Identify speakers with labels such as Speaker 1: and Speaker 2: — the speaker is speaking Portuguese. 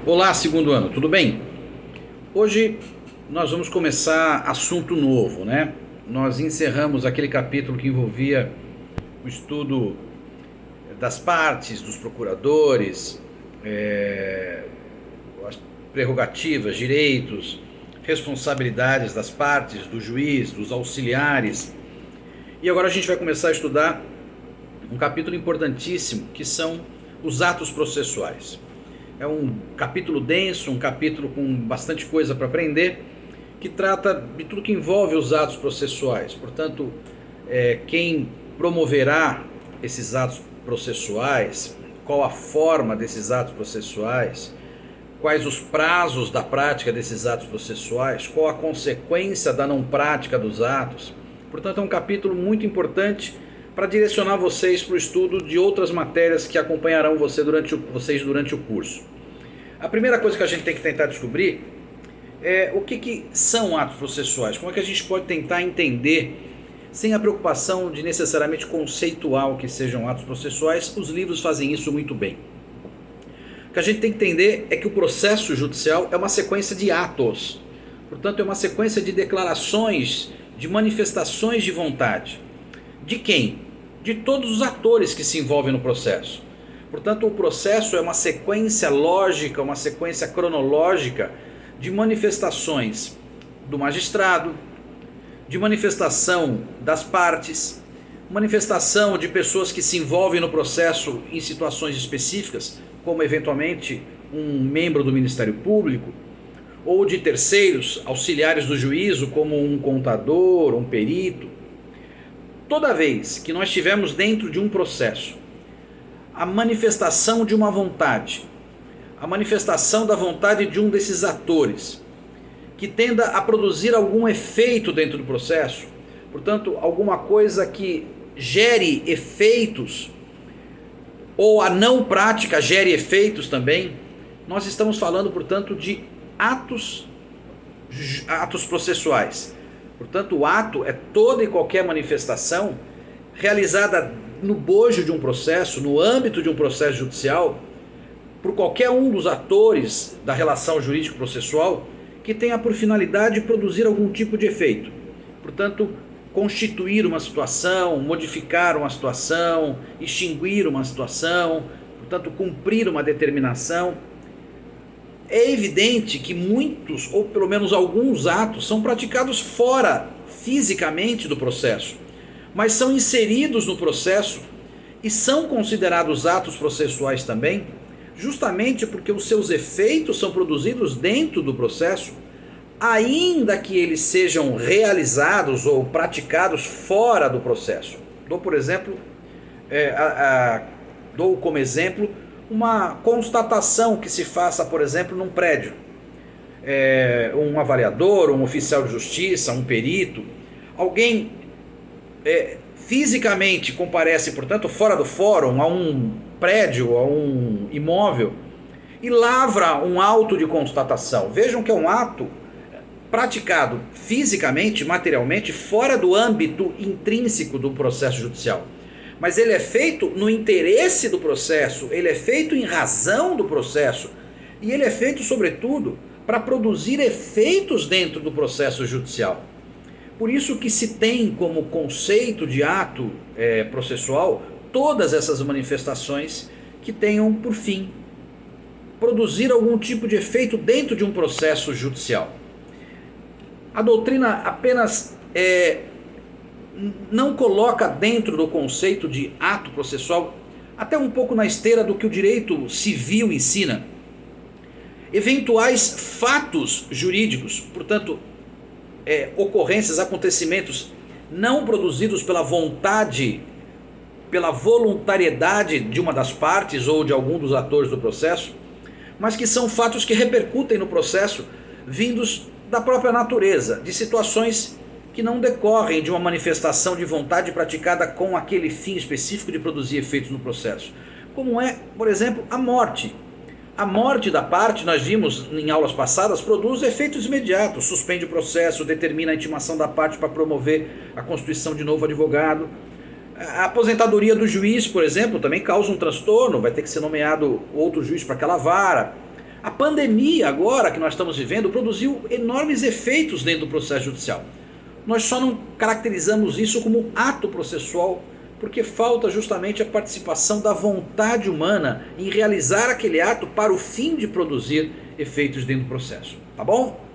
Speaker 1: Olá, segundo ano, tudo bem? Hoje nós vamos começar assunto novo, né? Nós encerramos aquele capítulo que envolvia o estudo das partes, dos procuradores, as prerrogativas, direitos, responsabilidades das partes, do juiz, dos auxiliares. E agora a gente vai começar a estudar um capítulo importantíssimo, que são os atos processuais. É um capítulo denso, um capítulo com bastante coisa para aprender, que trata de tudo que envolve os atos processuais. Portanto, quem promoverá esses atos processuais, qual a forma desses atos processuais, quais os prazos da prática desses atos processuais, qual a consequência da não prática dos atos. Portanto, é um capítulo muito importante para direcionar vocês para o estudo de outras matérias que acompanharão vocês durante o curso. A primeira coisa que a gente tem que tentar descobrir é o que são atos processuais, como é que a gente pode tentar entender, sem a preocupação de necessariamente conceituar o que sejam atos processuais. Os livros fazem isso muito bem. O que a gente tem que entender é que o processo judicial é uma sequência de atos, portanto é uma sequência de declarações, de manifestações de vontade. De quem? De todos os atores que se envolvem no processo. Portanto, o processo é uma sequência lógica, uma sequência cronológica de manifestações do magistrado, de manifestação das partes, manifestação de pessoas que se envolvem no processo em situações específicas, como eventualmente um membro do Ministério Público, ou de terceiros, auxiliares do juízo, como um contador, um perito. Toda vez que nós estivermos dentro de um processo, a manifestação de uma vontade, a manifestação da vontade de um desses atores, que tenda a produzir algum efeito dentro do processo, portanto, alguma coisa que gere efeitos, ou a não prática gere efeitos também, nós estamos falando, portanto, de atos processuais. Portanto, o ato é toda e qualquer manifestação realizada no bojo de um processo, no âmbito de um processo judicial, por qualquer um dos atores da relação jurídico-processual, que tenha por finalidade produzir algum tipo de efeito. Portanto, constituir uma situação, modificar uma situação, extinguir uma situação, portanto, cumprir uma determinação. É evidente que muitos, ou pelo menos alguns atos, são praticados fora, fisicamente, do processo, mas são inseridos no processo e são considerados atos processuais também, justamente porque os seus efeitos são produzidos dentro do processo, ainda que eles sejam realizados ou praticados fora do processo. Dou como exemplo uma constatação que se faça, por exemplo, num prédio. Um avaliador, um oficial de justiça, um perito, alguém fisicamente comparece, portanto, fora do fórum, a um prédio, a um imóvel, e lavra um auto de constatação. Vejam que é um ato praticado fisicamente, materialmente, fora do âmbito intrínseco do processo judicial. Mas ele é feito no interesse do processo, ele é feito em razão do processo, e ele é feito, sobretudo, para produzir efeitos dentro do processo judicial. Por isso que se tem como conceito de ato processual todas essas manifestações que tenham por fim produzir algum tipo de efeito dentro de um processo judicial. A doutrina apenas não coloca dentro do conceito de ato processual, até um pouco na esteira do que o direito civil ensina, eventuais fatos jurídicos, portanto, ocorrências, acontecimentos não produzidos pela vontade, pela voluntariedade de uma das partes ou de algum dos atores do processo, mas que são fatos que repercutem no processo, vindos da própria natureza, de situações que não decorrem de uma manifestação de vontade praticada com aquele fim específico de produzir efeitos no processo, como é, por exemplo, a morte. A morte da parte, nós vimos em aulas passadas, produz efeitos imediatos, suspende o processo, determina a intimação da parte para promover a constituição de novo advogado. A aposentadoria do juiz, por exemplo, também causa um transtorno, vai ter que ser nomeado outro juiz para aquela vara. A pandemia agora que nós estamos vivendo produziu enormes efeitos dentro do processo judicial. Nós só não caracterizamos isso como ato processual porque falta justamente a participação da vontade humana em realizar aquele ato para o fim de produzir efeitos dentro do processo. Tá bom?